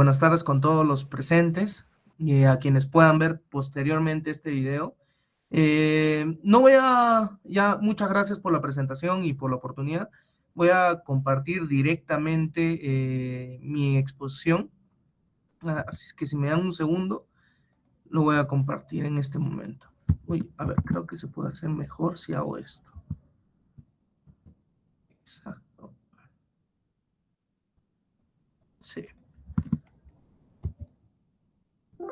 buenas tardes con todos los presentes y a quienes puedan ver posteriormente este video. No voy a, ya muchas gracias por la presentación y por la oportunidad. Voy a compartir directamente mi exposición. Así es que si me dan un segundo, lo voy a compartir en este momento. Uy, a ver, creo que se puede hacer mejor si hago esto. Exacto. Sí.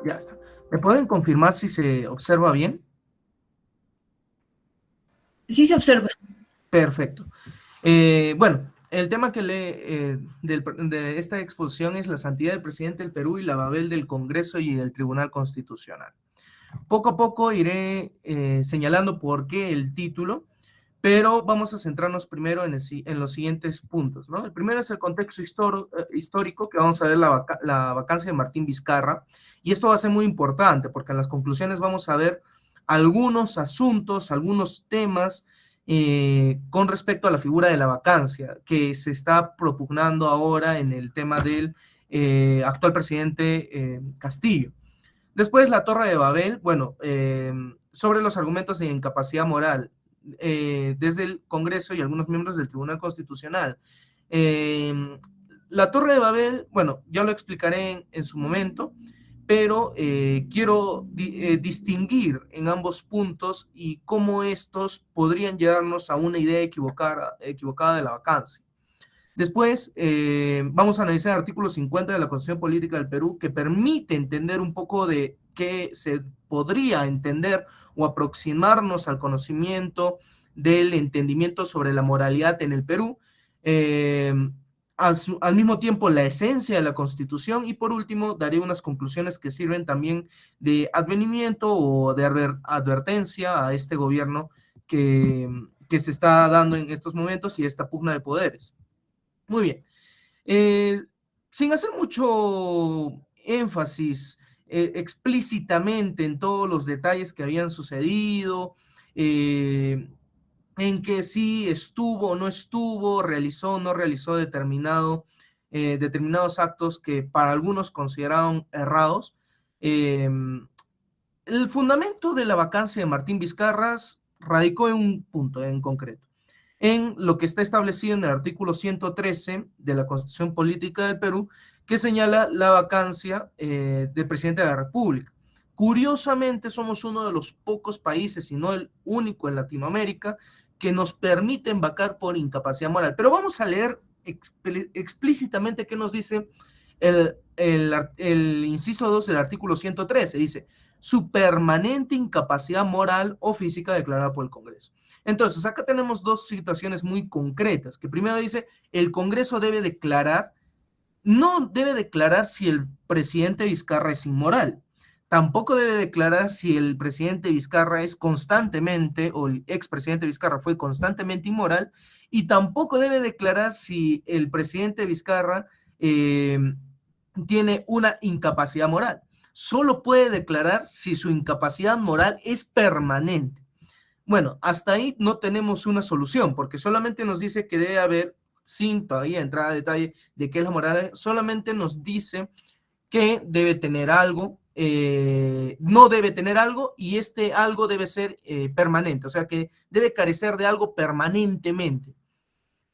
Ya está. ¿Me pueden confirmar si se observa bien? Sí se observa. Perfecto. Bueno, el tema que de esta exposición es la santidad del presidente del Perú y la Babel del Congreso y del Tribunal Constitucional. Poco a poco iré señalando por qué el título, pero vamos a centrarnos primero en los siguientes puntos, ¿no? El primero es el contexto histórico, que vamos a ver la vacancia de Martín Vizcarra, y esto va a ser muy importante, porque en las conclusiones vamos a ver algunos asuntos, algunos temas con respecto a la figura de la vacancia, que se está propugnando ahora en el tema del actual presidente Castillo. Después la Torre de Babel, bueno, sobre los argumentos de incapacidad moral desde el Congreso y algunos miembros del Tribunal Constitucional. La Torre de Babel, bueno, ya lo explicaré en su momento, pero quiero distinguir en ambos puntos y cómo estos podrían llevarnos a una idea equivocada de la vacancia. Después vamos a analizar el artículo 50 de la Constitución Política del Perú, que permite entender un poco de qué se podría entender o aproximarnos al conocimiento del entendimiento sobre la moralidad en el Perú. Al mismo tiempo, la esencia de la Constitución, y por último, daré unas conclusiones que sirven también de advenimiento o de advertencia a este gobierno que se está dando en estos momentos y esta pugna de poderes. Muy bien. Sin hacer mucho énfasis explícitamente en todos los detalles que habían sucedido, en que sí estuvo o no estuvo, realizó o no realizó determinados actos que para algunos consideraron errados. El fundamento de la vacancia de Martín Vizcarra radicó en un punto en concreto, en lo que está establecido en el artículo 113 de la Constitución Política del Perú, que señala la vacancia del presidente de la República. Curiosamente, somos uno de los pocos países, si no el único en Latinoamérica, que nos permiten vacar por incapacidad moral. Pero vamos a leer explícitamente qué nos dice el inciso 2 del artículo 113. Dice, su permanente incapacidad moral o física declarada por el Congreso. Entonces, acá tenemos dos situaciones muy concretas, que primero dice, el Congreso debe declarar, no debe declarar si el presidente Vizcarra es inmoral, tampoco debe declarar si el presidente Vizcarra es constantemente, o el expresidente Vizcarra fue constantemente inmoral, y tampoco debe declarar si el presidente Vizcarra tiene una incapacidad moral. Solo puede declarar si su incapacidad moral es permanente. Bueno, hasta ahí no tenemos una solución, porque solamente nos dice que debe haber, sin todavía entrar a detalle de qué es la moral, solamente nos dice que debe tener algo, no debe tener algo, y este algo debe ser permanente, o sea que debe carecer de algo permanentemente.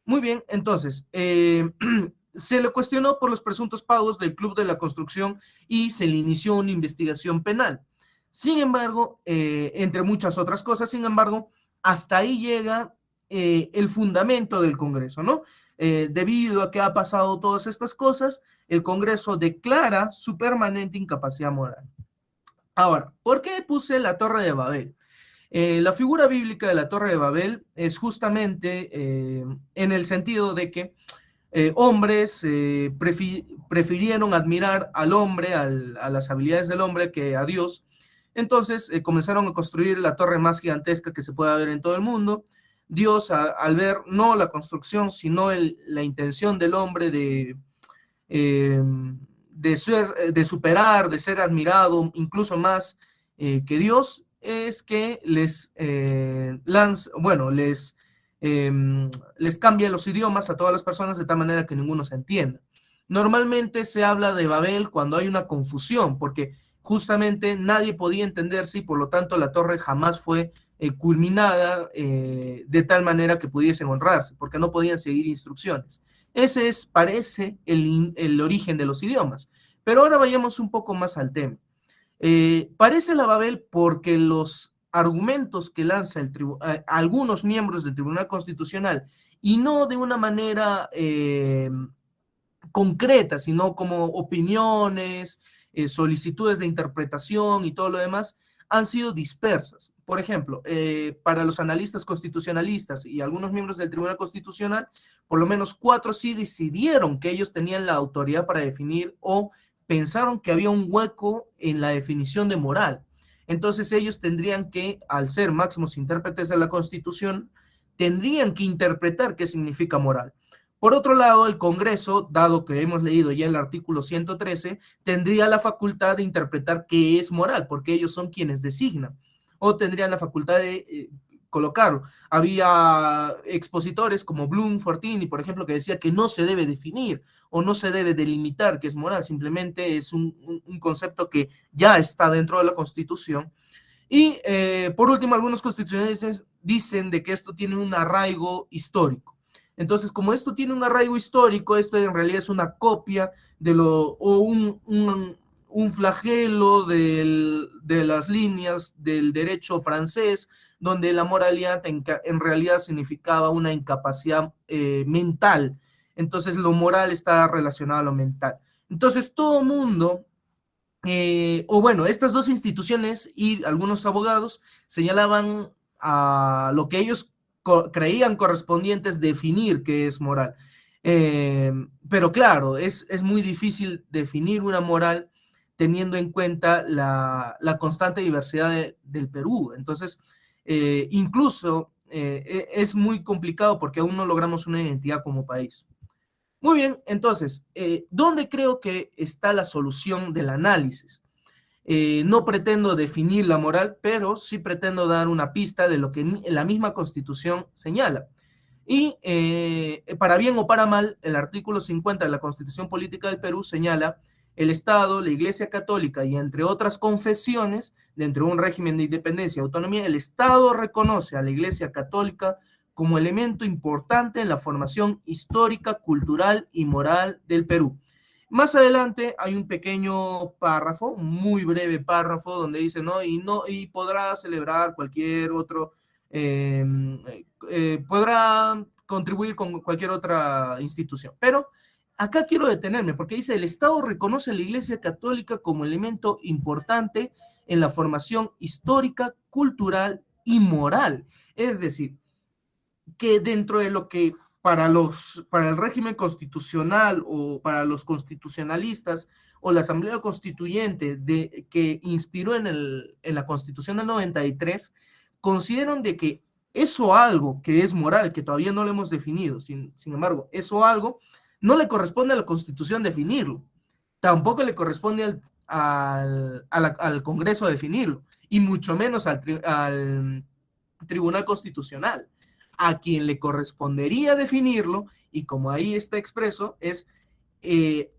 Muy bien, entonces, se le cuestionó por los presuntos pagos del Club de la Construcción y se le inició una investigación penal. Sin embargo, entre muchas otras cosas, sin embargo, hasta ahí llega el fundamento del Congreso, ¿no? Debido a que ha pasado todas estas cosas, el Congreso declara su permanente incapacidad moral. Ahora, ¿por qué puse la Torre de Babel? La figura bíblica de la Torre de Babel es justamente en el sentido de que hombres prefirieron admirar al hombre, a las habilidades del hombre, que a Dios. Entonces comenzaron a construir la torre más gigantesca que se pueda ver en todo el mundo. Dios, al ver no la construcción, sino la intención del hombre eh, de superar, de ser admirado, incluso más que Dios, es que les cambia los idiomas a todas las personas de tal manera que ninguno se entienda. Normalmente se habla de Babel cuando hay una confusión, porque justamente nadie podía entenderse y por lo tanto la torre jamás fue culminada de tal manera que pudiesen honrarse, porque no podían seguir instrucciones. Ese es, parece, el origen de los idiomas. Pero ahora vayamos un poco más al tema. Parece la Babel porque los argumentos que lanza algunos miembros del Tribunal Constitucional, y no de una manera concretas, sino como opiniones, solicitudes de interpretación y todo lo demás, han sido dispersas. Por ejemplo, para los analistas constitucionalistas y algunos miembros del Tribunal Constitucional, por lo menos 4 sí decidieron que ellos tenían la autoridad para definir o pensaron que había un hueco en la definición de moral. Entonces ellos tendrían que, al ser máximos intérpretes de la Constitución, tendrían que interpretar qué significa moral. Por otro lado, el Congreso, dado que hemos leído ya el artículo 113, tendría la facultad de interpretar qué es moral, porque ellos son quienes designan, o tendrían la facultad de colocarlo. Había expositores como Bloom, Fortini, por ejemplo, que decía que no se debe definir o no se debe delimitar qué es moral, simplemente es un concepto que ya está dentro de la Constitución. Y por último, algunos constitucionalistas dicen de que esto tiene un arraigo histórico. Entonces, como esto tiene un arraigo histórico, esto en realidad es una copia de o un flagelo de las líneas del derecho francés, donde la moralidad en realidad significaba una incapacidad mental. Entonces, lo moral está relacionado a lo mental. Entonces, todo mundo o bueno, estas dos instituciones y algunos abogados señalaban a lo que ellos creían correspondientes definir qué es moral. Pero claro, es muy difícil definir una moral teniendo en cuenta la constante diversidad del Perú. Entonces, incluso es muy complicado porque aún no logramos una identidad como país. Muy bien, entonces, ¿dónde creo que está la solución del análisis? No pretendo definir la moral, pero sí pretendo dar una pista de lo que la misma Constitución señala. Y para bien o para mal, el artículo 50 de la Constitución Política del Perú señala el Estado, la Iglesia Católica y entre otras confesiones, dentro de un régimen de independencia y autonomía, el Estado reconoce a la Iglesia Católica como elemento importante en la formación histórica, cultural y moral del Perú. Más adelante hay un pequeño párrafo, muy breve párrafo, donde dice, y podrá celebrar cualquier otro, podrá contribuir con cualquier otra institución. Pero acá quiero detenerme, porque dice, el Estado reconoce a la Iglesia Católica como elemento importante en la formación histórica, cultural y moral. Es decir, que dentro de lo que para el régimen constitucional o para los constitucionalistas o la Asamblea Constituyente que inspiró en la Constitución del 93, consideran de que eso algo que es moral, que todavía no lo hemos definido, sin embargo, eso algo no le corresponde a la Constitución definirlo, tampoco le corresponde al Congreso definirlo, y mucho menos al Tribunal Constitucional. A quien le correspondería definirlo, y como ahí está expreso, es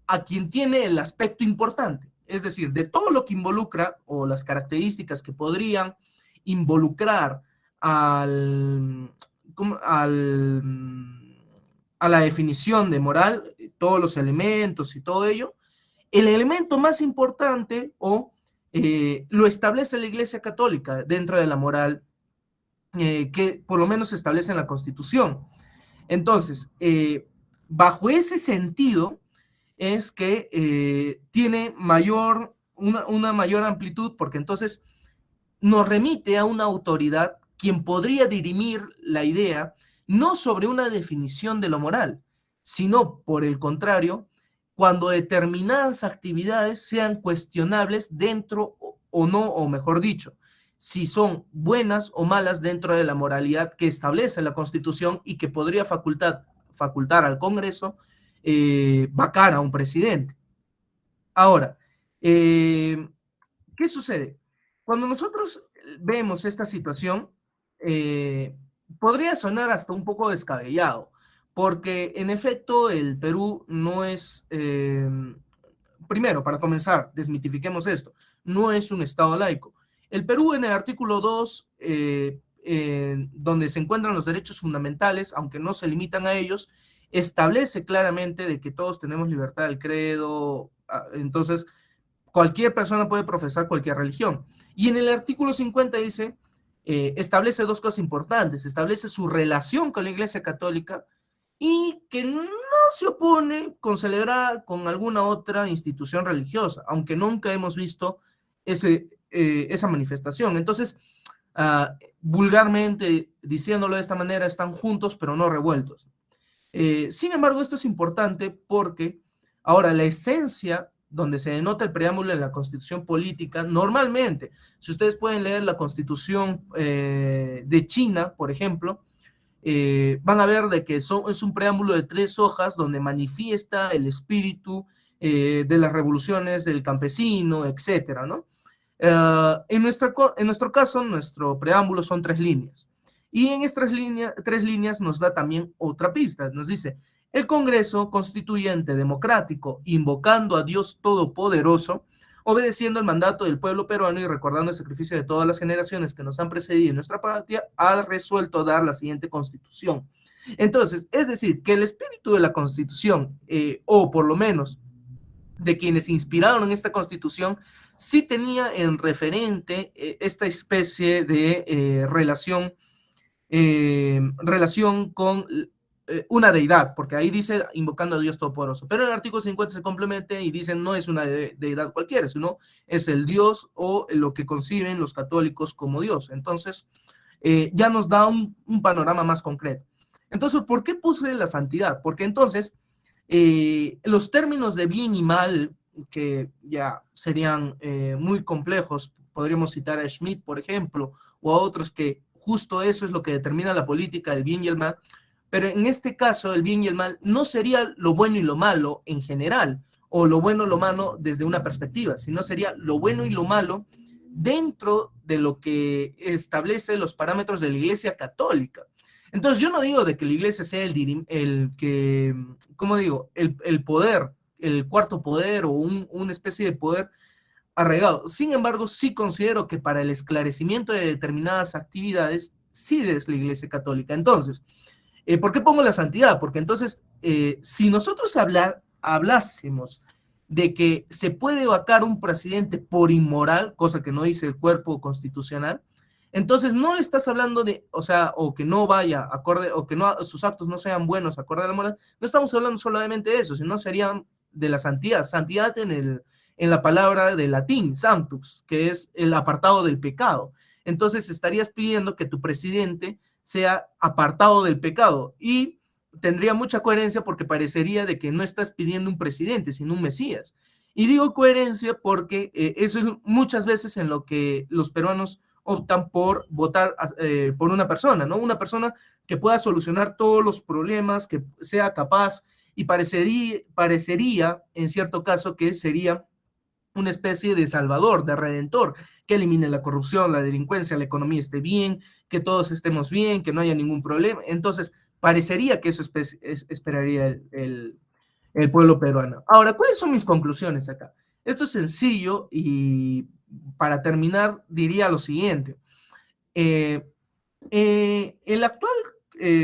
a quien tiene el aspecto importante. Es decir, de todo lo que involucra o las características que podrían involucrar al, al, a la definición de moral, todos los elementos y todo ello, el elemento más importante lo establece la Iglesia Católica dentro de la moral que por lo menos se establece en la Constitución. Entonces, bajo ese sentido, es que tiene una mayor amplitud, porque entonces nos remite a una autoridad quien podría dirimir la idea no sobre una definición de lo moral, sino por el contrario, cuando determinadas actividades sean cuestionables dentro o no, o mejor dicho, si son buenas o malas dentro de la moralidad que establece la Constitución y que podría facultar al Congreso vacar a un presidente. Ahora, ¿qué sucede? Cuando nosotros vemos esta situación, podría sonar hasta un poco descabellado, porque en efecto el Perú no es, primero, para comenzar, desmitifiquemos esto, no es un Estado laico. El Perú en el artículo 2, donde se encuentran los derechos fundamentales, aunque no se limitan a ellos, establece claramente de que todos tenemos libertad del credo, entonces cualquier persona puede profesar cualquier religión. Y en el artículo 50 dice, establece dos cosas importantes, establece su relación con la Iglesia Católica y que no se opone con celebrar con alguna otra institución religiosa, aunque nunca hemos visto esa manifestación. Entonces, vulgarmente, diciéndolo de esta manera, están juntos pero no revueltos. Sin embargo, esto es importante porque ahora la esencia donde se denota el preámbulo en la constitución política, normalmente, si ustedes pueden leer la constitución de China, por ejemplo, van a ver de que es un preámbulo de 3 hojas donde manifiesta el espíritu de las revoluciones del campesino, etcétera, ¿no? En nuestro caso, nuestro preámbulo son 3 líneas. Y en estas 3 líneas nos da también otra pista. Nos dice, el Congreso Constituyente Democrático, invocando a Dios Todopoderoso, obedeciendo el mandato del pueblo peruano y recordando el sacrificio de todas las generaciones que nos han precedido en nuestra patria, ha resuelto dar la siguiente constitución. Entonces, es decir, que el espíritu de la constitución, o por lo menos de quienes inspiraron en esta constitución, sí tenía en referente esta especie de relación con una deidad, porque ahí dice invocando a Dios Todopoderoso, pero en el artículo 50 se complementa y dice no es una deidad cualquiera, sino es el Dios o lo que conciben los católicos como Dios. Entonces, ya nos da un panorama más concreto. Entonces, ¿por qué puse la santidad? Porque entonces, los términos de bien y mal, que ya serían muy complejos, podríamos citar a Schmitt, por ejemplo, o a otros que justo eso es lo que determina la política, el bien y el mal, pero en este caso el bien y el mal no sería lo bueno y lo malo en general, o lo bueno y lo malo desde una perspectiva, sino sería lo bueno y lo malo dentro de lo que establece los parámetros de la Iglesia Católica. Entonces yo no digo de que la Iglesia sea el que, ¿cómo digo? El poder, el cuarto poder o una especie de poder arraigado. Sin embargo, sí considero que para el esclarecimiento de determinadas actividades, sí es la Iglesia Católica. Entonces, ¿por qué pongo la santidad? Porque entonces, si nosotros hablásemos de que se puede vacar un presidente por inmoral, cosa que no dice el cuerpo constitucional, entonces no le estás hablando de, o sea, o que no vaya acorde, o que no, sus actos no sean buenos acorde a la moral, no estamos hablando solamente de eso, sino serían de la santidad, santidad en la palabra de latín, sanctus, que es el apartado del pecado. Entonces estarías pidiendo que tu presidente sea apartado del pecado y tendría mucha coherencia porque parecería de que no estás pidiendo un presidente, sino un Mesías. Y digo coherencia porque eso es muchas veces en lo que los peruanos optan por votar por una persona, ¿no? Una persona que pueda solucionar todos los problemas, que sea capaz y parecería en cierto caso que sería una especie de salvador, de redentor, que elimine la corrupción, la delincuencia, la economía esté bien, que todos estemos bien, que no haya ningún problema. Entonces, parecería que eso esperaría el pueblo peruano. Ahora, ¿cuáles son mis conclusiones acá? Esto es sencillo y para terminar diría lo siguiente. El actual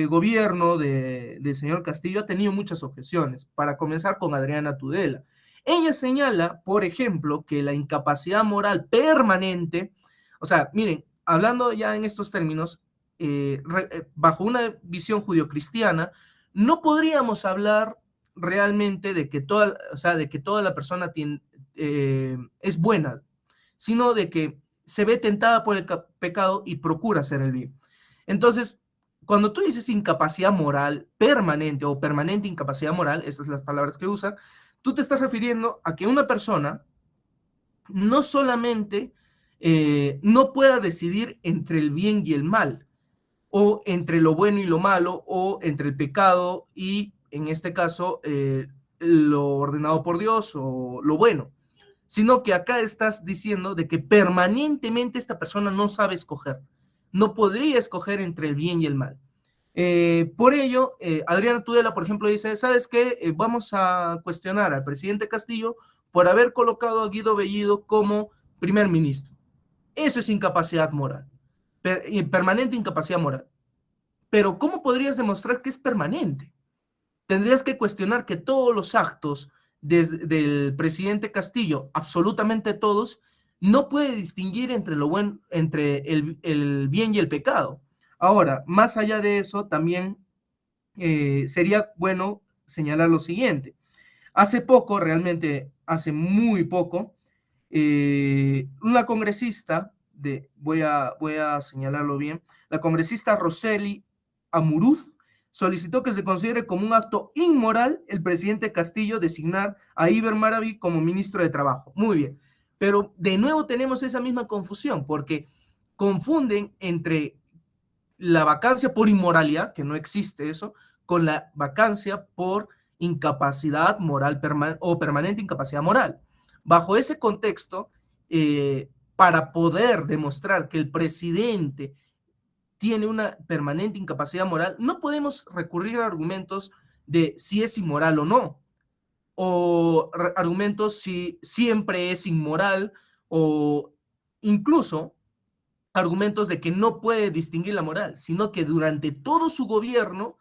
gobierno del señor Castillo ha tenido muchas objeciones, para comenzar con Adriana Tudela. Ella señala, por ejemplo, que la incapacidad moral permanente, o sea, miren, hablando ya en estos términos, bajo una visión judio-cristiana, no podríamos hablar realmente de que toda, o sea, de que toda la persona es buena, sino de que se ve tentada por el pecado y procura hacer el bien. Entonces, cuando tú dices incapacidad moral permanente o permanente incapacidad moral, esas son las palabras que usa, tú te estás refiriendo a que una persona no solamente no pueda decidir entre el bien y el mal, o entre lo bueno y lo malo, o entre el pecado y, en este caso, lo ordenado por Dios o lo bueno, sino que acá estás diciendo de que permanentemente esta persona no sabe escoger, no podría escoger entre el bien y el mal. Por ello, Adriana Tudela, por ejemplo, dice, ¿sabes qué? Vamos a cuestionar al presidente Castillo por haber colocado a Guido Bellido como primer ministro. Eso es incapacidad moral, permanente incapacidad moral. Pero ¿cómo podrías demostrar que es permanente? Tendrías que cuestionar que todos los actos del presidente Castillo, absolutamente todos, no puede distinguir entre entre el bien y el pecado. Ahora, más allá de eso, también sería bueno señalar lo siguiente. Hace poco, realmente hace muy poco, una congresista, voy a señalarlo bien, la congresista Roseli Amuruz solicitó que se considere como un acto inmoral el presidente Castillo designar a Iber Maraví como ministro de Trabajo. Muy bien, pero de nuevo tenemos esa misma confusión, porque confunden entre la vacancia por inmoralidad, que no existe eso, con la vacancia por incapacidad moral o permanente incapacidad moral. Bajo ese contexto, para poder demostrar que el presidente tiene una permanente incapacidad moral, no podemos recurrir a argumentos de si es inmoral o no, o argumentos si siempre es inmoral, o incluso argumentos de que no puede distinguir la moral, sino que durante todo su gobierno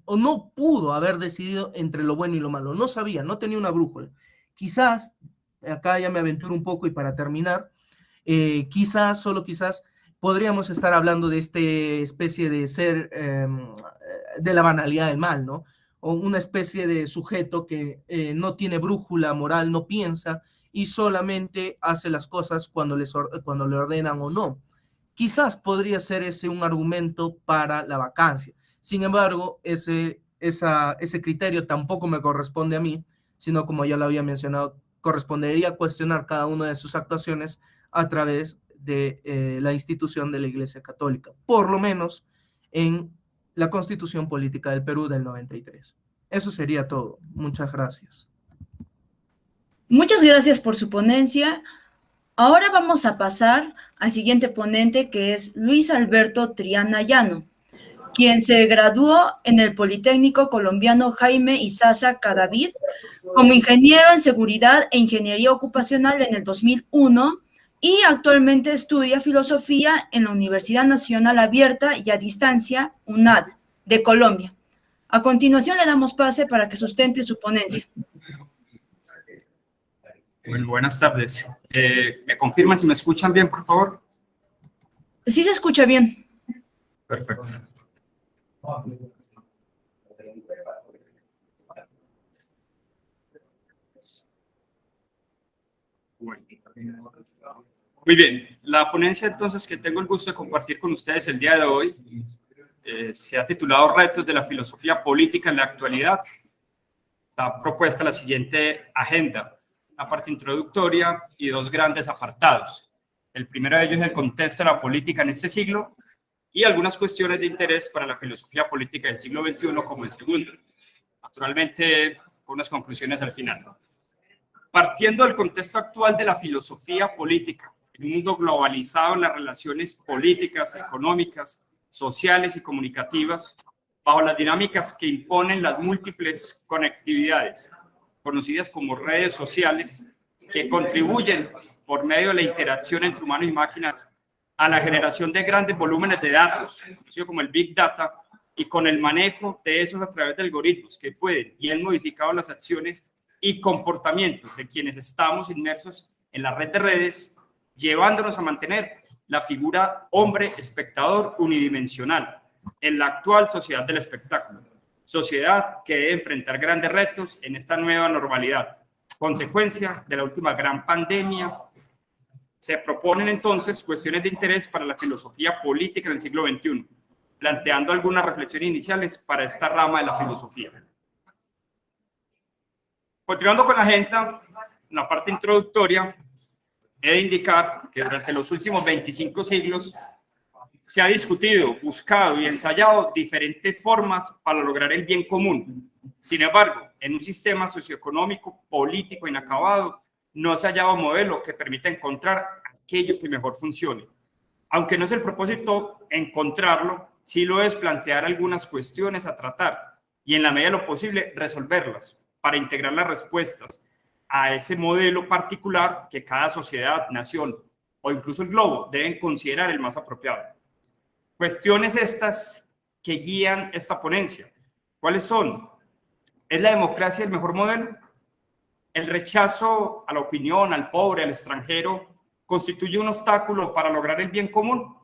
o no pudo haber decidido entre lo bueno y lo malo, no sabía, no tenía una brújula. Quizás, acá ya me aventuro un poco y para terminar, quizás, solo quizás, podríamos estar hablando de esta especie de ser, de la banalidad del mal, ¿no? O una especie de sujeto que no tiene brújula moral, no piensa y solamente hace las cosas cuando le ordenan o no. Quizás podría ser ese un argumento para la vacancia. Sin embargo, ese criterio tampoco me corresponde a mí, sino como ya lo había mencionado, correspondería cuestionar cada una de sus actuaciones a través de la institución de la Iglesia Católica, por lo menos en la Constitución Política del Perú del 93. Eso sería todo. Muchas gracias. Muchas gracias por su ponencia. Ahora vamos a pasar al siguiente ponente, que es Luis Alberto Triana Llano, quien se graduó en el Politécnico Colombiano Jaime Isaza Cadavid como ingeniero en seguridad e ingeniería ocupacional en el 2001 y actualmente estudia filosofía en la Universidad Nacional Abierta y a Distancia, UNAD, de Colombia. A continuación le damos pase para que sustente su ponencia. Bueno, buenas tardes. ¿Me confirman si me escuchan bien, por favor? Sí se escucha bien. Perfecto. Bueno. Muy bien, la ponencia entonces que tengo el gusto de compartir con ustedes el día de hoy se ha titulado Retos de la filosofía política en la actualidad. Está propuesta la siguiente agenda, la parte introductoria y dos grandes apartados. El primero de ellos es el contexto de la política en este siglo y algunas cuestiones de interés para la filosofía política del siglo XXI como el segundo. Naturalmente, con unas conclusiones al final. Partiendo del contexto actual de la filosofía política, en un mundo globalizado en las relaciones políticas, económicas, sociales y comunicativas, bajo las dinámicas que imponen las múltiples conectividades, conocidas como redes sociales, que contribuyen por medio de la interacción entre humanos y máquinas a la generación de grandes volúmenes de datos, conocido como el Big Data, y con el manejo de esos a través de algoritmos que pueden y han modificado las acciones y comportamientos de quienes estamos inmersos en la red de redes, llevándonos a mantener la figura hombre espectador unidimensional en la actual sociedad del espectáculo, sociedad que debe enfrentar grandes retos en esta nueva normalidad, consecuencia de la última gran pandemia. Se proponen entonces cuestiones de interés para la filosofía política en el siglo XXI, planteando algunas reflexiones iniciales para esta rama de la filosofía. Continuando con la agenda, en la parte introductoria, he de indicar que durante los últimos 25 siglos se ha discutido, buscado y ensayado diferentes formas para lograr el bien común. Sin embargo, en un sistema socioeconómico, político inacabado, no se ha hallado un modelo que permita encontrar aquello que mejor funcione. Aunque no es el propósito encontrarlo, Sí lo es plantear algunas cuestiones a tratar y en la medida de lo posible resolverlas para integrar las respuestas a ese modelo particular que cada sociedad, nación o incluso el globo deben considerar el más apropiado. Cuestiones estas que guían esta ponencia. ¿Cuáles son? ¿Es la democracia el mejor modelo? ¿El rechazo a la opinión, al pobre, al extranjero, constituye un obstáculo para lograr el bien común?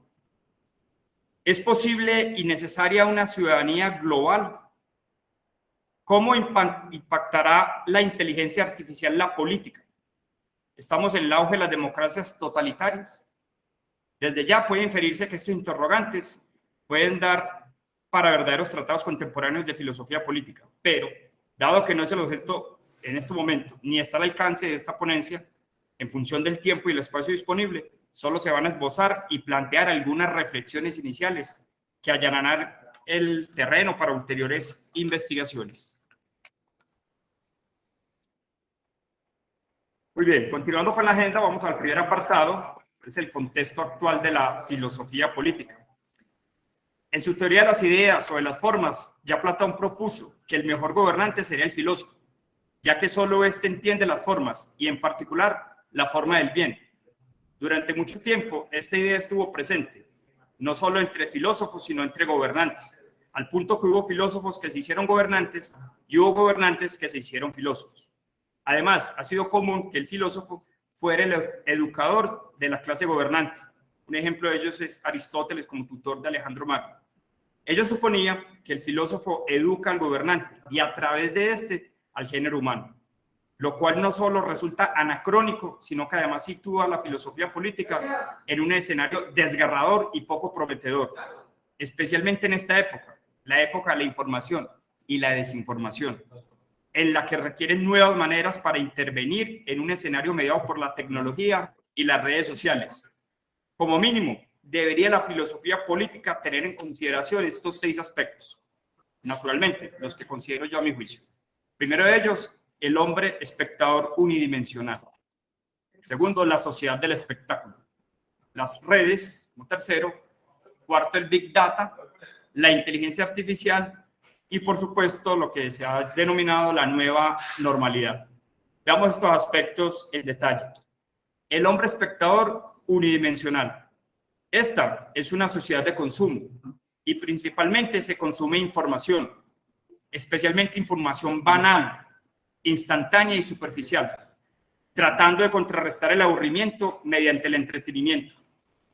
¿Es posible y necesaria una ciudadanía global? ¿Cómo impactará la inteligencia artificial la política? ¿Estamos en el auge de las democracias totalitarias? Desde ya puede inferirse que estos interrogantes pueden dar para verdaderos tratados contemporáneos de filosofía política, pero dado que no es el objeto en este momento, ni está al alcance de esta ponencia, en función del tiempo y el espacio disponible, solo se van a esbozar y plantear algunas reflexiones iniciales que allanarán el terreno para ulteriores investigaciones. Muy bien, continuando con la agenda, vamos al primer apartado, es el contexto actual de la filosofía política. En su teoría de las ideas o de las formas, ya Platón propuso que el mejor gobernante sería el filósofo, ya que solo éste entiende las formas y en particular la forma del bien. Durante mucho tiempo esta idea estuvo presente, no solo entre filósofos, sino entre gobernantes, al punto que hubo filósofos que se hicieron gobernantes y hubo gobernantes que se hicieron filósofos. Además, ha sido común que el filósofo fuera el educador de la clase gobernante. Un ejemplo de ellos es Aristóteles como tutor de Alejandro Magno. Ellos suponían que el filósofo educa al gobernante y a través de este al género humano, lo cual no solo resulta anacrónico, sino que además sitúa la filosofía política en un escenario desgarrador y poco prometedor, especialmente en esta época, la época de la información y la desinformación, en la que requieren nuevas maneras para intervenir en un escenario mediado por la tecnología y las redes sociales. Como mínimo, debería la filosofía política tener en consideración estos 6 aspectos. Naturalmente, los que considero yo a mi juicio. Primero de ellos, el hombre espectador unidimensional. Segundo, la sociedad del espectáculo. Las redes, como tercero. Cuarto, el Big Data, la inteligencia artificial y, por supuesto, lo que se ha denominado la nueva normalidad. Veamos estos aspectos en detalle. El hombre espectador unidimensional. Esta es una sociedad de consumo y principalmente se consume información, especialmente información banal, instantánea y superficial, tratando de contrarrestar el aburrimiento mediante el entretenimiento.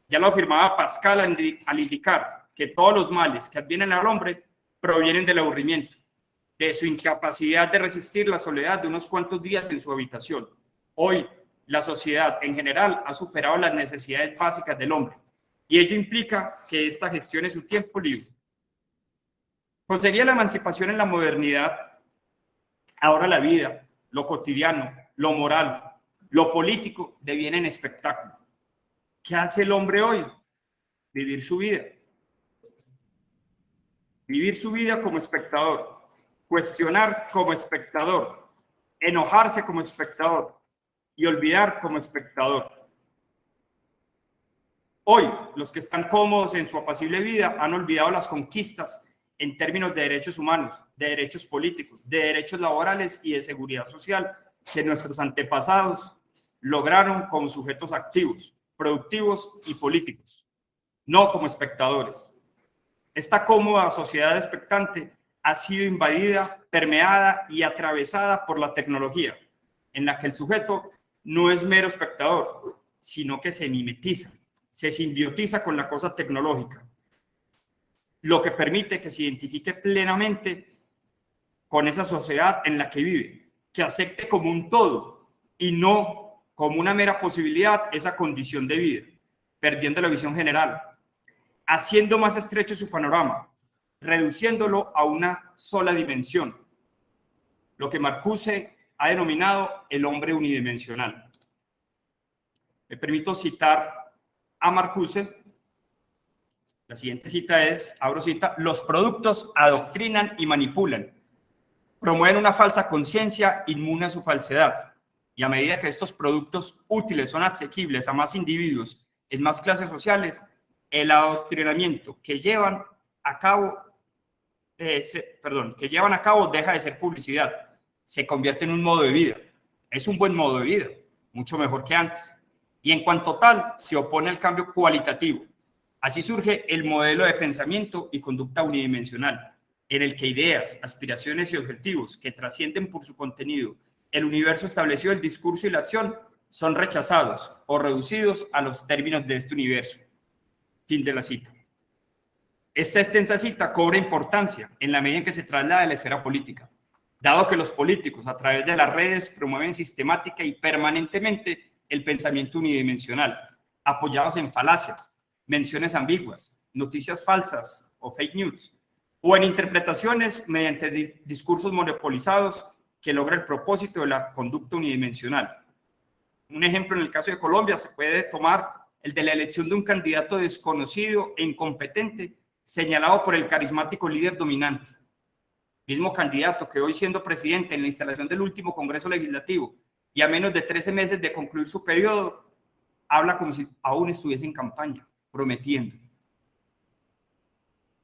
Ya lo afirmaba Pascal al indicar que todos los males que advienen al hombre provienen del aburrimiento, de su incapacidad de resistir la soledad de unos cuantos días en su habitación. Hoy, la sociedad en general ha superado las necesidades básicas del hombre y ello implica que ésta gestione su tiempo libre. Conseguía la emancipación en la modernidad. Ahora la vida, lo cotidiano, lo moral, lo político devienen espectáculo. ¿Qué hace el hombre hoy? Vivir su vida. Vivir su vida como espectador, cuestionar como espectador, enojarse como espectador y olvidar como espectador. Hoy, los que están cómodos en su apacible vida han olvidado las conquistas en términos de derechos humanos, de derechos políticos, de derechos laborales y de seguridad social que nuestros antepasados lograron como sujetos activos, productivos y políticos, no como espectadores. Esta cómoda sociedad expectante ha sido invadida, permeada y atravesada por la tecnología, en la que el sujeto no es mero espectador, sino que se mimetiza, se simbiotiza con la cosa tecnológica, lo que permite que se identifique plenamente con esa sociedad en la que vive, que acepte como un todo y no como una mera posibilidad esa condición de vida, perdiendo la visión general, haciendo más estrecho su panorama, reduciéndolo a una sola dimensión, lo que Marcuse ha denominado el hombre unidimensional. Me permito citar a Marcuse. La siguiente cita es, abro cita: los productos adoctrinan y manipulan, promueven una falsa conciencia inmune a su falsedad, y a medida que estos productos útiles son asequibles a más individuos en más clases sociales, el adoctrinamiento que llevan a cabo, que llevan a cabo deja de ser publicidad, se convierte en un modo de vida. Es un buen modo de vida, mucho mejor que antes. Y en cuanto tal, se opone al cambio cualitativo. Así surge el modelo de pensamiento y conducta unidimensional, en el que ideas, aspiraciones y objetivos que trascienden por su contenido el universo establecido del discurso y la acción son rechazados o reducidos a los términos de este universo. Fin de la cita. Esta extensa cita cobra importancia en la medida en que se traslada de la esfera política, dado que los políticos a través de las redes promueven sistemática y permanentemente el pensamiento unidimensional, apoyados en falacias, menciones ambiguas, noticias falsas o fake news, o en interpretaciones mediante discursos monopolizados que logran el propósito de la conducta unidimensional. Un ejemplo en el caso de Colombia se puede tomar el de la elección de un candidato desconocido e incompetente señalado por el carismático líder dominante. Mismo candidato que hoy, siendo presidente en la instalación del último Congreso Legislativo y a menos de 13 meses de concluir su periodo, habla como si aún estuviese en campaña, prometiendo.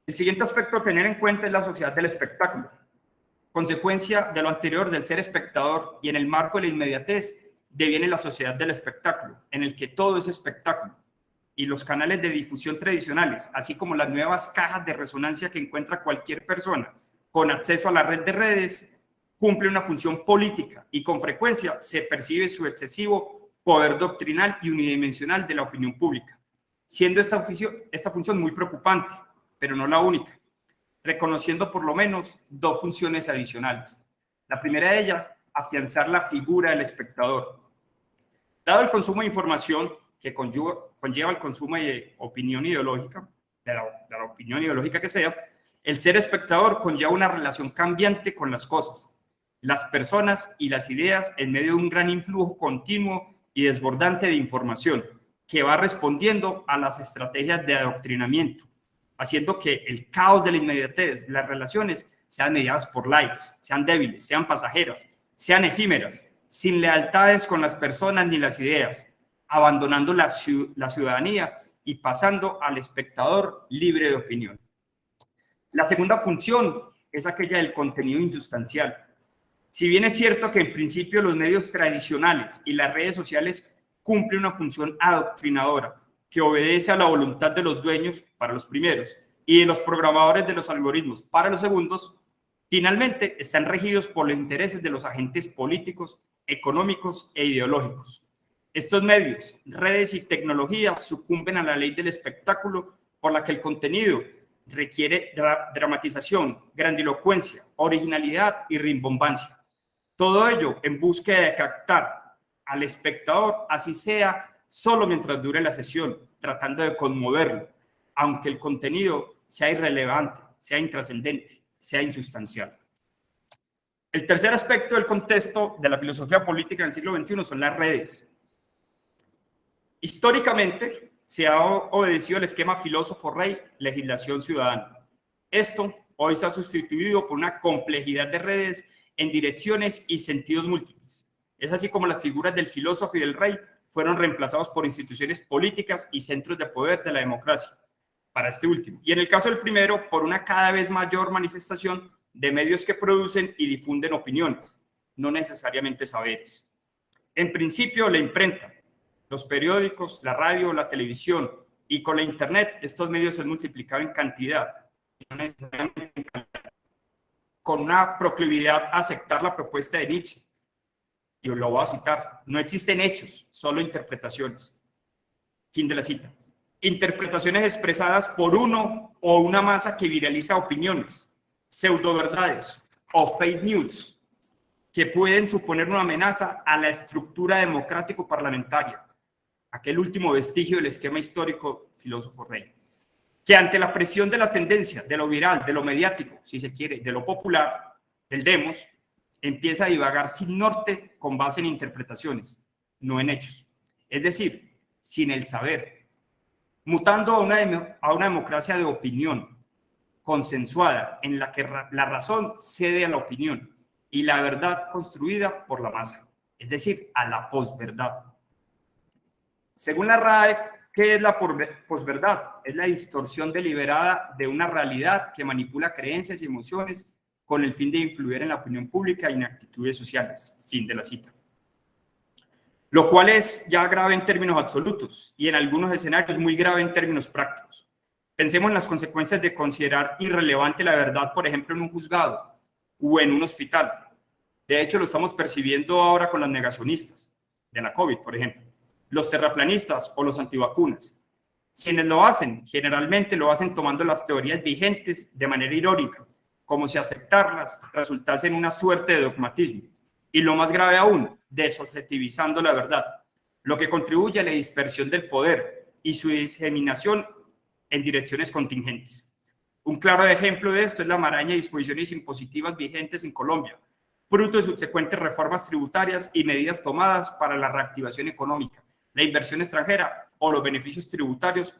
El siguiente aspecto a tener en cuenta es la sociedad del espectáculo. Consecuencia de lo anterior del ser espectador y en el marco de la inmediatez, deviene la sociedad del espectáculo, en el que todo es espectáculo. Y los canales de difusión tradicionales, así como las nuevas cajas de resonancia que encuentra cualquier persona con acceso a la red de redes, cumple una función política y con frecuencia se percibe su excesivo poder doctrinal y unidimensional de la opinión pública, siendo esta función muy preocupante, pero no la única, reconociendo por lo menos dos funciones adicionales. La primera de ellas, afianzar la figura del espectador. Dado el consumo de información que conlleva el consumo de opinión ideológica, de la opinión ideológica que sea, el ser espectador conlleva una relación cambiante con las cosas, las personas y las ideas en medio de un gran influjo continuo y desbordante de información que va respondiendo a las estrategias de adoctrinamiento, haciendo que el caos de la inmediatez, las relaciones, sean mediadas por likes, sean débiles, sean pasajeras, sean efímeras, sin lealtades con las personas ni las ideas, abandonando la ciudadanía y pasando al espectador libre de opinión. La segunda función es aquella del contenido insustancial. Si bien es cierto que en principio los medios tradicionales y las redes sociales cumplen una función adoctrinadora que obedece a la voluntad de los dueños para los primeros y de los programadores de los algoritmos para los segundos, finalmente están regidos por los intereses de los agentes políticos, económicos e ideológicos. Estos medios, redes y tecnologías sucumben a la ley del espectáculo por la que el contenido requiere dramatización, grandilocuencia, originalidad y rimbombancia. Todo ello en búsqueda de captar al espectador, así sea solo mientras dure la sesión, tratando de conmoverlo, aunque el contenido sea irrelevante, sea intrascendente, sea insustancial. El tercer aspecto del contexto de la filosofía política en el siglo XXI son las redes. Históricamente se ha obedecido el esquema filósofo-rey, legislación ciudadana. Esto hoy se ha sustituido por una complejidad de redes en direcciones y sentidos múltiples. Es así como las figuras del filósofo y del rey fueron reemplazados por instituciones políticas y centros de poder de la democracia, para este último. Y en el caso del primero, por una cada vez mayor manifestación de medios que producen y difunden opiniones, no necesariamente saberes. En principio, la imprenta, los periódicos, la radio, la televisión y con la internet, estos medios se han multiplicado en cantidad, no necesariamente en calidad, con una proclividad a aceptar la propuesta de Nietzsche. Y lo voy a citar: no existen hechos, solo interpretaciones. Fin de la cita. Interpretaciones expresadas por uno o una masa que viraliza opiniones, pseudoverdades o fake news que pueden suponer una amenaza a la estructura democrático-parlamentaria, aquel último vestigio del esquema histórico filósofo-rey, que ante la presión de la tendencia, de lo viral, de lo mediático, si se quiere, de lo popular, del demos, empieza a divagar sin norte con base en interpretaciones, no en hechos. Es decir, sin el saber, mutando a una democracia de opinión consensuada en la que la razón cede a la opinión y la verdad construida por la masa, es decir, a la posverdad. Según la RAE, ¿Qué es la posverdad? Es la distorsión deliberada de una realidad que manipula creencias y emociones con el fin de influir en la opinión pública y en actitudes sociales. Fin de la cita. Lo cual es ya grave en términos absolutos y en algunos escenarios muy grave en términos prácticos. Pensemos en las consecuencias de considerar irrelevante la verdad, por ejemplo, en un juzgado o en un hospital. De hecho, lo estamos percibiendo ahora con los negacionistas de la COVID, por ejemplo, los terraplanistas o los antivacunas. Quienes lo hacen, generalmente lo hacen tomando las teorías vigentes de manera irónica, como si aceptarlas resultase en una suerte de dogmatismo. Y lo más grave aún, desobjetivizando la verdad, lo que contribuye a la dispersión del poder y su diseminación en direcciones contingentes. Un claro ejemplo de esto es la maraña de disposiciones impositivas vigentes en Colombia, fruto de subsecuentes reformas tributarias y medidas tomadas para la reactivación económica, la inversión extranjera o los beneficios tributarios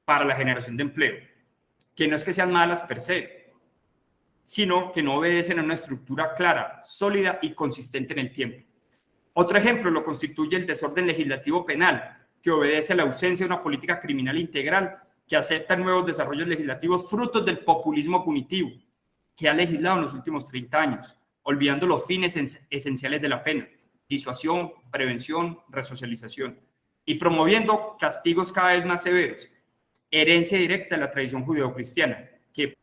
para la generación de empleo, que no es que sean malas per se, sino que no obedecen a una estructura clara, sólida y consistente en el tiempo. Otro ejemplo lo constituye el desorden legislativo penal, que obedece a la ausencia de una política criminal integral que acepta nuevos desarrollos legislativos frutos del populismo punitivo que ha legislado en los últimos 30 años, olvidando los fines esenciales de la pena: disuasión, prevención, resocialización, y promoviendo castigos cada vez más severos, herencia directa de la tradición judeocristiana, que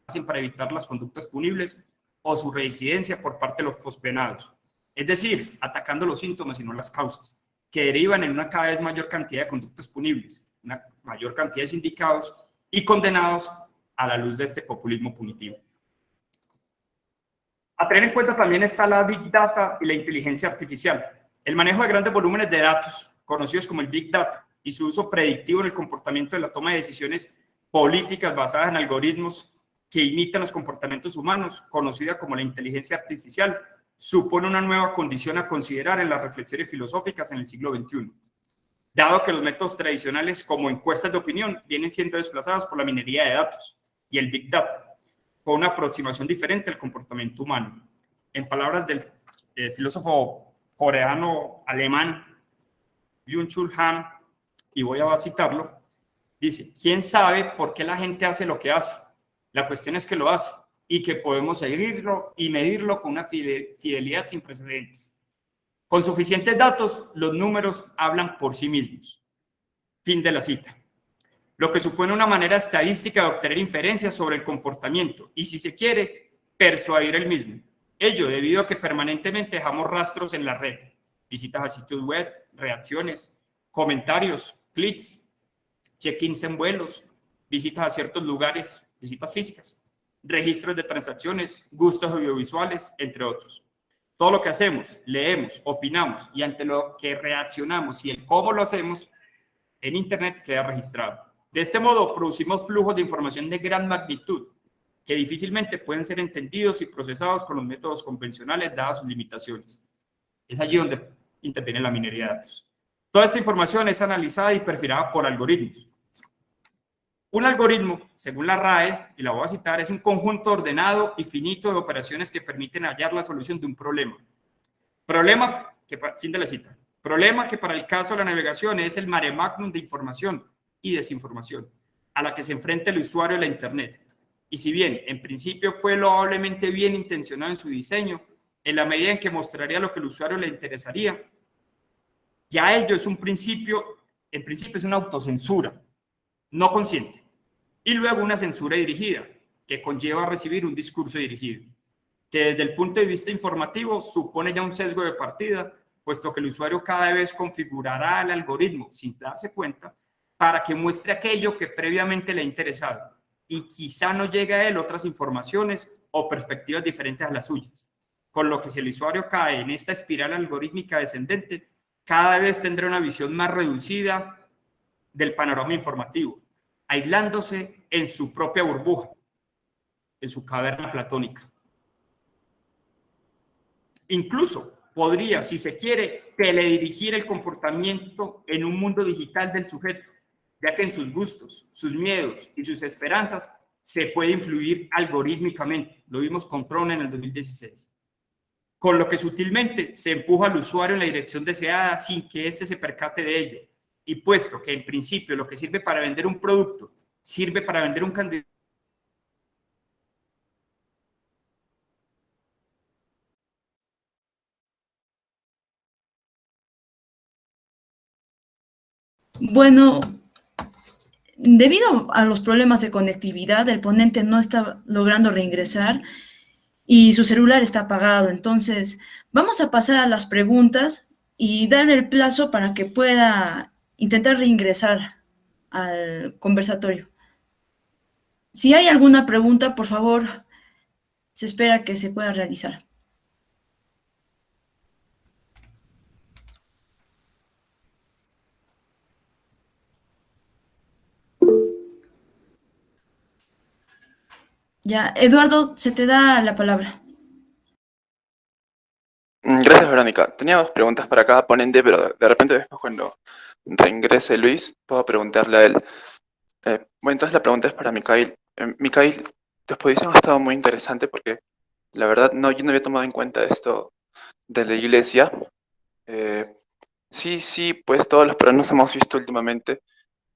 hacen para evitar las conductas punibles o su reincidencia por parte de los pospenados. Es decir, atacando los síntomas y no las causas, que derivan en una cada vez mayor cantidad de conductas punibles, una mayor cantidad de sindicados y condenados a la luz de este populismo punitivo. A tener en cuenta también está la Big Data y la inteligencia artificial. El manejo de grandes volúmenes de datos, conocidos como el Big Data, y su uso predictivo en el comportamiento de la toma de decisiones políticas basadas en algoritmos que imitan los comportamientos humanos, conocida como la inteligencia artificial, supone una nueva condición a considerar en las reflexiones filosóficas en el siglo XXI, dado que los métodos tradicionales como encuestas de opinión vienen siendo desplazados por la minería de datos y el Big Data, con una aproximación diferente al comportamiento humano. En palabras del filósofo coreano-alemán Byung-Chul Han, y voy a citarlo, dice: ¿quién sabe por qué la gente hace lo que hace? La cuestión es que lo hace y que podemos seguirlo y medirlo con una fidelidad sin precedentes. Con suficientes datos, los números hablan por sí mismos. Fin de la cita. Lo que supone una manera estadística de obtener inferencias sobre el comportamiento y, si se quiere, persuadir el mismo. Ello debido a que permanentemente dejamos rastros en la red: visitas a sitios web, reacciones, comentarios, clics, check-ins en vuelos, visitas a ciertos lugares, visitas físicas, registros de transacciones, gustos audiovisuales, entre otros. Todo lo que hacemos, leemos, opinamos y ante lo que reaccionamos y el cómo lo hacemos en Internet queda registrado. De este modo, producimos flujos de información de gran magnitud que difícilmente pueden ser entendidos y procesados con los métodos convencionales dadas sus limitaciones. Es allí donde interviene la minería de datos. Toda esta información es analizada y perfilada por algoritmos. Un algoritmo, según la RAE, y la voy a citar, es un conjunto ordenado y finito de operaciones que permiten hallar la solución de un problema. Fin de la cita. Problema que para el caso de la navegación es el mare magnum de información y desinformación a la que se enfrenta el usuario de la Internet. Y si bien en principio fue loablemente bien intencionado en su diseño, en la medida en que mostraría lo que al usuario le interesaría, ya ello es en principio es una autocensura no consciente, y luego una censura dirigida, que conlleva a recibir un discurso dirigido, que desde el punto de vista informativo supone ya un sesgo de partida, puesto que el usuario cada vez configurará el algoritmo sin darse cuenta para que muestre aquello que previamente le ha interesado, y quizá no llegue a él otras informaciones o perspectivas diferentes a las suyas, con lo que si el usuario cae en esta espiral algorítmica descendente, cada vez tendrá una visión más reducida del panorama informativo, aislándose en su propia burbuja, en su caverna platónica. Incluso podría, si se quiere, teledirigir el comportamiento en un mundo digital del sujeto, ya que en sus gustos, sus miedos y sus esperanzas se puede influir algorítmicamente. Lo vimos con Tron en el 2016. Con lo que sutilmente se empuja al usuario en la dirección deseada sin que éste se percate de ello, y puesto que en principio lo que sirve para vender un producto sirve para vender un candidato. Bueno, debido a los problemas de conectividad, el ponente no está logrando reingresar y su celular está apagado. Entonces, vamos a pasar a las preguntas y dar el plazo para que pueda intentar reingresar al conversatorio. Si hay alguna pregunta, por favor, se espera que se pueda realizar. Ya, Eduardo, se te da la palabra. Gracias, Verónica. Tenía dos preguntas para cada ponente, pero de repente después cuando reingrese Luis, puedo preguntarle a él. Bueno, entonces la pregunta es para Mikhail. Mikhail, tu exposición ha estado muy interesante porque la verdad yo no había tomado en cuenta esto de la iglesia. Sí, pues todos los peruanos hemos visto últimamente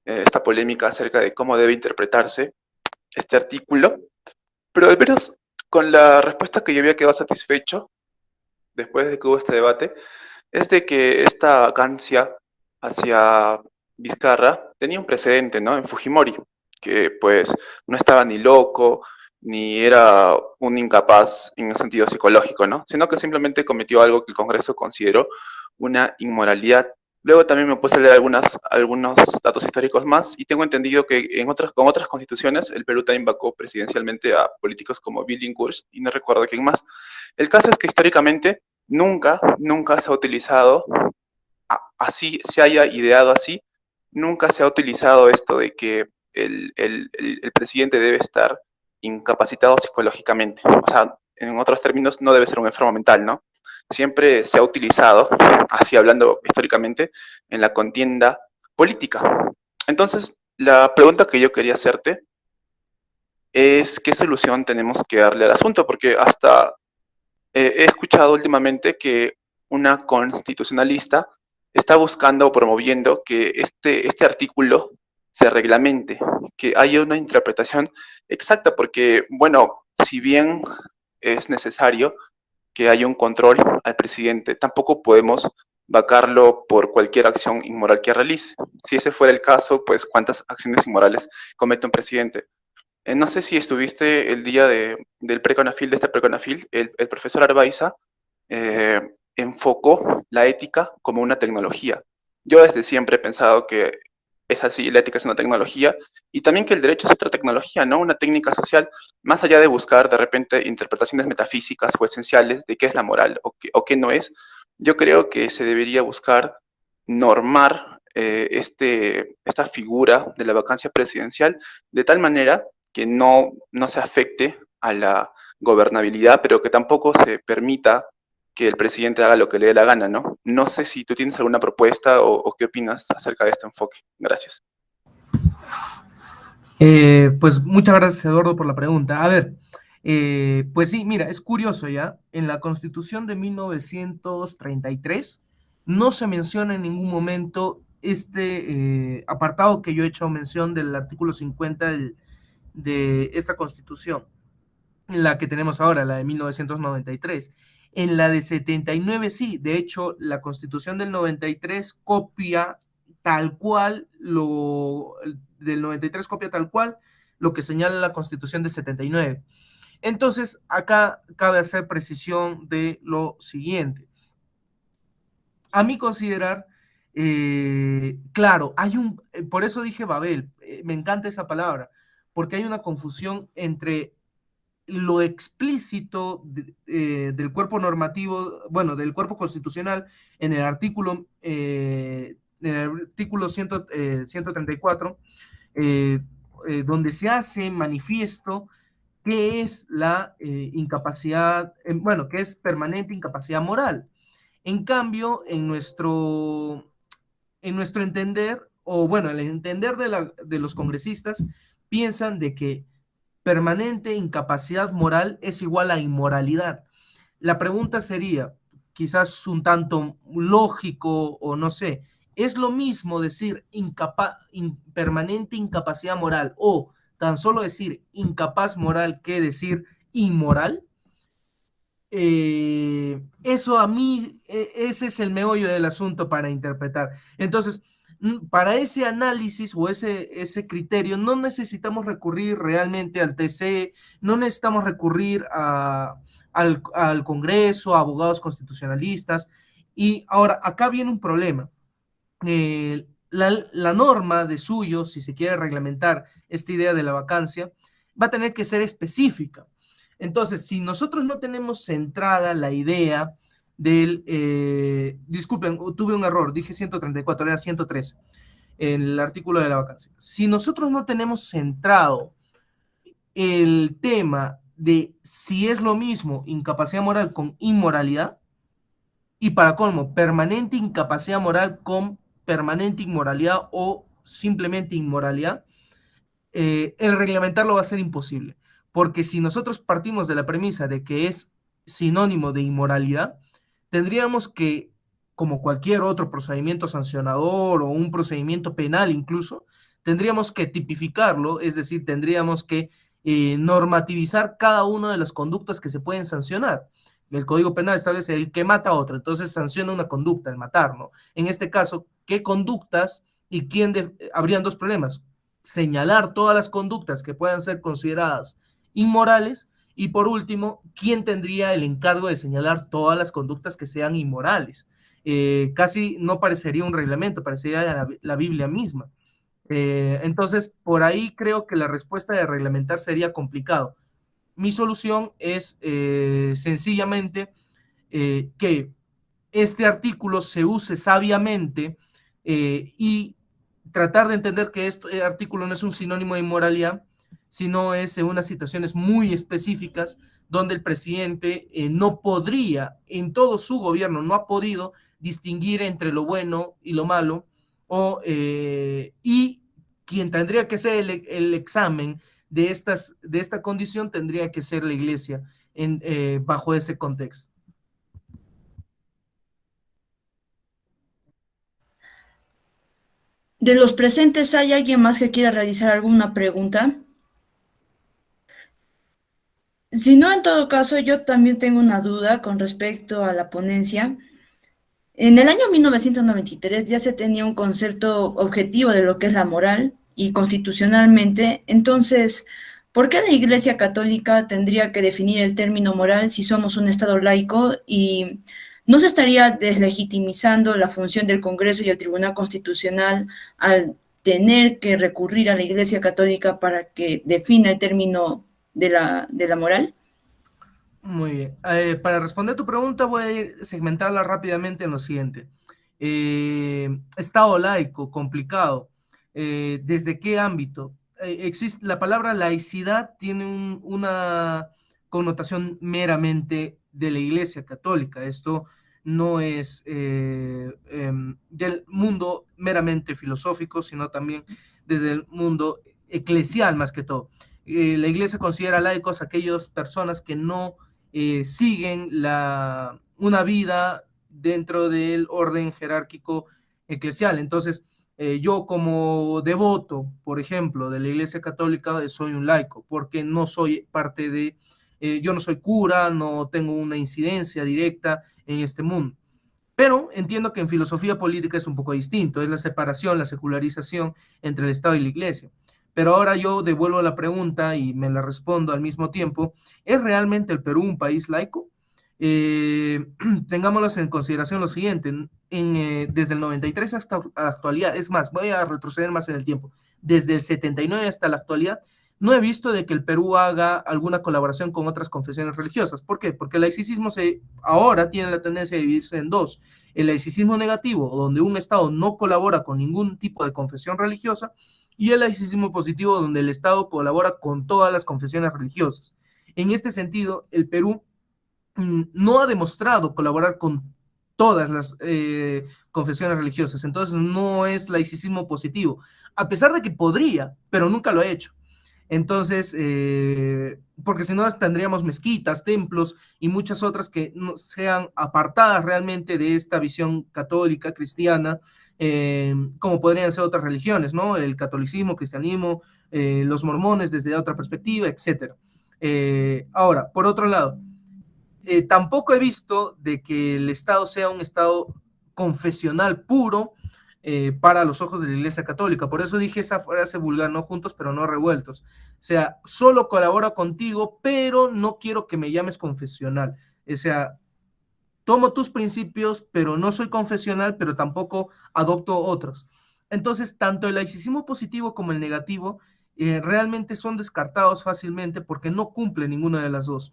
esta polémica acerca de cómo debe interpretarse este artículo, pero al menos con la respuesta que yo había quedado satisfecho después de que hubo este debate, es de que esta vacancia hacia Vizcarra tenía un precedente, ¿no? En Fujimori, que pues no estaba ni loco, ni era un incapaz en el sentido psicológico, ¿no? Sino que simplemente cometió algo que el Congreso consideró una inmoralidad. Luego también me puse a leer algunos datos históricos más y tengo entendido que con otras constituciones el Perú también vacó presidencialmente a políticos como Billinghurst y no recuerdo quién más. El caso es que históricamente nunca se ha utilizado, así se haya ideado así, nunca se ha utilizado esto de que el presidente debe estar incapacitado psicológicamente. O sea, en otros términos, no debe ser un enfermo mental, ¿no? Siempre se ha utilizado, así hablando históricamente, en la contienda política. Entonces, la pregunta que yo quería hacerte es qué solución tenemos que darle al asunto, porque hasta he escuchado últimamente que una constitucionalista está buscando o promoviendo que este artículo se reglamente, que haya una interpretación exacta, porque, bueno, si bien es necesario que haya un control al presidente, tampoco podemos vacarlo por cualquier acción inmoral que realice. Si ese fuera el caso, pues cuántas acciones inmorales comete un presidente. No sé si estuviste el día del preconafil, de este preconafil, el profesor Arbaiza enfocó la ética como una tecnología. Yo desde siempre he pensado que es así, la ética es una tecnología, y también que el derecho es otra tecnología, ¿no? Una técnica social, más allá de buscar de repente interpretaciones metafísicas o esenciales de qué es la moral o qué no es, yo creo que se debería buscar normar esta figura de la vacancia presidencial de tal manera que no se afecte a la gobernabilidad, pero que tampoco se permita que el presidente haga lo que le dé la gana, ¿no? No sé si tú tienes alguna propuesta o qué opinas acerca de este enfoque. Gracias. Pues muchas gracias, Eduardo, por la pregunta. A ver, pues sí, mira, es curioso ya, en la Constitución de 1933 no se menciona en ningún momento este apartado que yo he hecho mención del artículo 50 de esta Constitución, la que tenemos ahora, la de 1993. En la de 79 sí, de hecho, la Constitución del 93 copia tal cual del 93 copia tal cual lo que señala la Constitución de 79. Entonces, acá cabe hacer precisión de lo siguiente. A mi considerar, claro, por eso dije Babel, me encanta esa palabra, porque hay una confusión entre lo explícito del cuerpo normativo, bueno, del cuerpo constitucional en el artículo 134, donde se hace manifiesto qué es la incapacidad, bueno, qué es permanente incapacidad moral. En cambio, en nuestro entender, o bueno, el entender de los congresistas, piensan de que permanente incapacidad moral es igual a inmoralidad. La pregunta sería, quizás un tanto lógico o no sé, es lo mismo decir permanente incapacidad moral o tan solo decir incapaz moral que decir inmoral. Eso a mí, ese es el meollo del asunto para interpretar. Entonces, para ese análisis o ese criterio no necesitamos recurrir realmente al TC, no necesitamos recurrir al Congreso, a abogados constitucionalistas. Y ahora, acá viene un problema. La norma de suyo, si se quiere reglamentar esta idea de la vacancia, va a tener que ser específica. Entonces, si nosotros no tenemos centrada la idea disculpen, tuve un error, dije 134, era 103, el artículo de la vacancia. Si nosotros no tenemos centrado el tema de si es lo mismo incapacidad moral con inmoralidad, y para colmo, permanente incapacidad moral con permanente inmoralidad o simplemente inmoralidad, el reglamentarlo va a ser imposible. Porque si nosotros partimos de la premisa de que es sinónimo de inmoralidad, tendríamos que, como cualquier otro procedimiento sancionador o un procedimiento penal incluso, tendríamos que tipificarlo, es decir, tendríamos que normativizar cada una de las conductas que se pueden sancionar. El Código Penal establece el que mata a otro, entonces sanciona una conducta, el matar, ¿no? En este caso, ¿qué conductas y habrían dos problemas? Señalar todas las conductas que puedan ser consideradas inmorales y por último, ¿quién tendría el encargo de señalar todas las conductas que sean inmorales? Casi no parecería un reglamento, parecería la Biblia misma. Entonces, por ahí creo que la respuesta de reglamentar sería complicado. Mi solución es sencillamente que este artículo se use sabiamente y tratar de entender que este artículo no es un sinónimo de inmoralidad, sino es en unas situaciones muy específicas donde el presidente no podría, en todo su gobierno, no ha podido distinguir entre lo bueno y lo malo, y quien tendría que hacer el examen de esta condición tendría que ser la Iglesia bajo ese contexto. De los presentes, ¿hay alguien más que quiera realizar alguna pregunta? Si no, en todo caso, yo también tengo una duda con respecto a la ponencia. En el año 1993 ya se tenía un concepto objetivo de lo que es la moral y constitucionalmente, entonces, ¿por qué la Iglesia Católica tendría que definir el término moral si somos un Estado laico y no se estaría deslegitimizando la función del Congreso y el Tribunal Constitucional al tener que recurrir a la Iglesia Católica para que defina el término de la moral? Muy bien. Para responder tu pregunta voy a segmentarla rápidamente en lo siguiente. Estado laico, complicado. ¿Desde qué ámbito? Existe, la palabra laicidad tiene una connotación meramente de la Iglesia Católica. Esto no es del mundo meramente filosófico, sino también desde el mundo eclesial más que todo. La Iglesia considera laicos a aquellas personas que no siguen una vida dentro del orden jerárquico eclesial. Entonces, yo como devoto, por ejemplo, de la Iglesia Católica, soy un laico, porque no soy parte yo no soy cura, no tengo una incidencia directa en este mundo. Pero entiendo que en filosofía política es un poco distinto, es la separación, la secularización entre el Estado y la Iglesia. Pero ahora yo devuelvo la pregunta y me la respondo al mismo tiempo. ¿Es realmente el Perú un país laico? Tengámoslo en consideración lo siguiente, desde el 93 hasta la actualidad, es más, voy a retroceder más en el tiempo, desde el 79 hasta la actualidad, no he visto de que el Perú haga alguna colaboración con otras confesiones religiosas. ¿Por qué? Porque el laicismo ahora tiene la tendencia a dividirse en dos. El laicismo negativo, donde un Estado no colabora con ningún tipo de confesión religiosa, y el laicismo positivo, donde el Estado colabora con todas las confesiones religiosas. En este sentido, el Perú no ha demostrado colaborar con todas las confesiones religiosas, entonces no es laicismo positivo, a pesar de que podría, pero nunca lo ha hecho. Entonces, porque si no tendríamos mezquitas, templos y muchas otras que no sean apartadas realmente de esta visión católica, cristiana, como podrían ser otras religiones, ¿no? El catolicismo, cristianismo, los mormones desde otra perspectiva, etc. Ahora, por otro lado, tampoco he visto de que el Estado sea un Estado confesional puro para los ojos de la Iglesia Católica. Por eso dije esa frase vulgar, no juntos pero no revueltos. O sea, solo colaboro contigo, pero no quiero que me llames confesional. O sea, tomo tus principios, pero no soy confesional, pero tampoco adopto otros. Entonces, tanto el laicismo positivo como el negativo realmente son descartados fácilmente porque no cumple ninguna de las dos.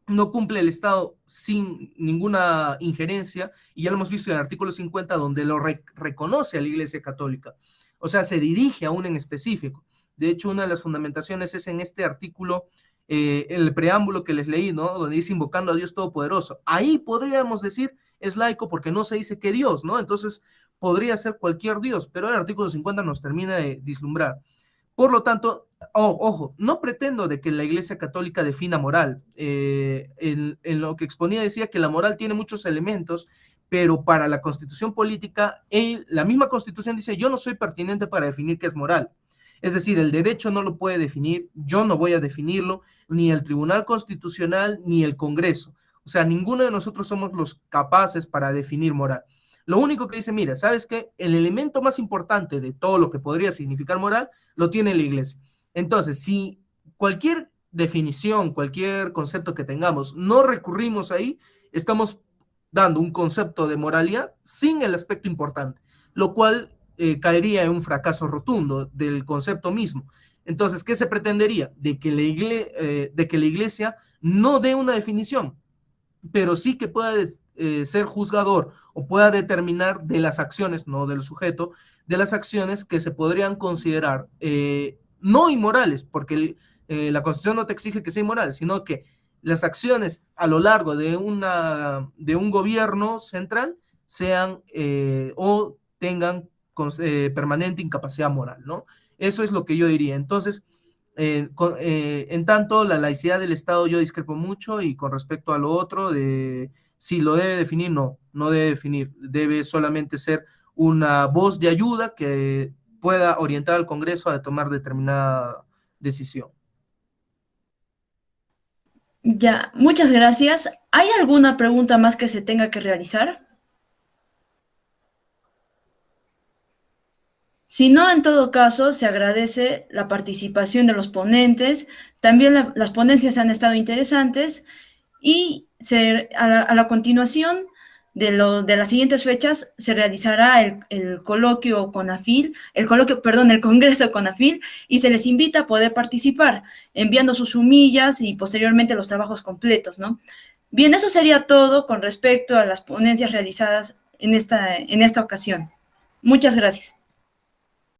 No cumple el Estado sin ninguna injerencia, y ya lo hemos visto en el artículo 50, donde lo reconoce a la Iglesia Católica. O sea, se dirige a un en específico. De hecho, una de las fundamentaciones es en este artículo, el preámbulo que les leí, ¿no? Donde dice invocando a Dios Todopoderoso. Ahí podríamos decir es laico porque no se dice qué Dios, ¿no? Entonces, podría ser cualquier Dios, pero el artículo 50 nos termina de vislumbrar. Por lo tanto, ojo, no pretendo de que la Iglesia Católica defina moral. En lo que exponía decía que la moral tiene muchos elementos, pero para la Constitución política, la misma Constitución dice, yo no soy pertinente para definir qué es moral. Es decir, el derecho no lo puede definir, yo no voy a definirlo, ni el Tribunal Constitucional, ni el Congreso. O sea, ninguno de nosotros somos los capaces para definir moral. Lo único que dice, mira, ¿sabes qué? El elemento más importante de todo lo que podría significar moral lo tiene la Iglesia. Entonces, si cualquier definición, cualquier concepto que tengamos, no recurrimos ahí, estamos dando un concepto de moralidad sin el aspecto importante, lo cual caería en un fracaso rotundo del concepto mismo. Entonces, ¿qué se pretendería? De que la Iglesia no dé una definición, pero sí que pueda ser juzgador o pueda determinar de las acciones, no del sujeto, de las acciones que se podrían considerar no inmorales, porque la Constitución no te exige que sea inmoral, sino que las acciones a lo largo de un gobierno central sean o tengan permanente incapacidad moral, ¿no? Eso es lo que yo diría. Entonces, en tanto, la laicidad del Estado yo discrepo mucho, y con respecto a lo otro, de si lo debe definir, no debe definir, debe solamente ser una voz de ayuda que pueda orientar al Congreso a tomar determinada decisión. Ya, muchas gracias. ¿Hay alguna pregunta más que se tenga que realizar? Si no, en todo caso, se agradece la participación de los ponentes. También las ponencias han estado interesantes, y a la continuación de las siguientes fechas se realizará el coloquio CONAFIL, el Congreso CONAFIL, y se les invita a poder participar, enviando sus humillas y posteriormente los trabajos completos, ¿no? Bien, eso sería todo con respecto a las ponencias realizadas en esta ocasión. Muchas gracias.